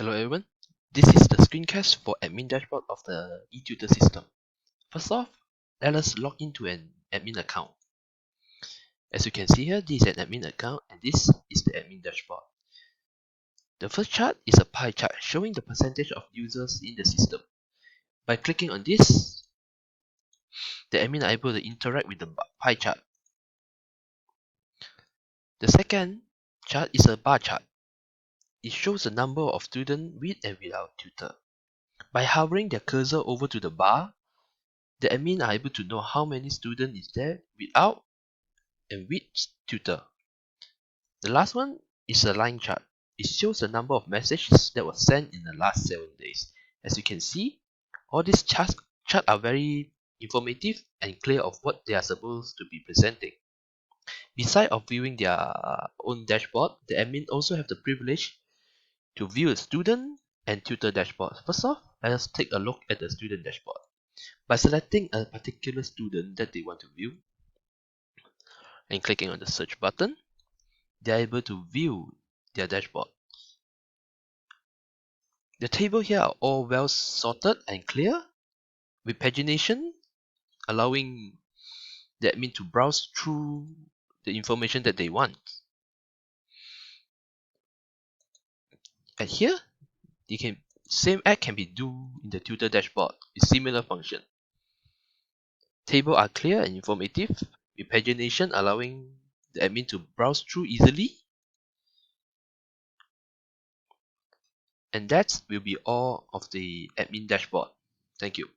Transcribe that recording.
Hello everyone, this is the screencast for admin dashboard of the eTutor system. First off, let us log into an admin account. As you can see here, this is an admin account and this is the admin dashboard. The first chart is a pie chart showing the percentage of users in the system. By clicking on this, the admin are able to interact with the pie chart. The second chart is a bar chart. It shows the number of students with and without tutor. By hovering their cursor over to the bar, the admin are able to know how many students is there without and with tutor. The last one is a line chart. It shows the number of messages that were sent in the last 7 days. As you can see, all these charts are very informative and clear of what they are supposed to be presenting. Besides of viewing their own dashboard, the admin also have the privilege to view a student and tutor dashboard. First off, let us take a look at the student dashboard. By selecting a particular student that they want to view and clicking on the search button, they are able to view their dashboard. The table here are all well sorted and clear, with pagination allowing the admin to browse through the information that they want. And here, same act can be done in the tutor dashboard with similar function. Tables are clear and informative, with pagination allowing the admin to browse through easily. And that will be all of the admin dashboard. Thank you.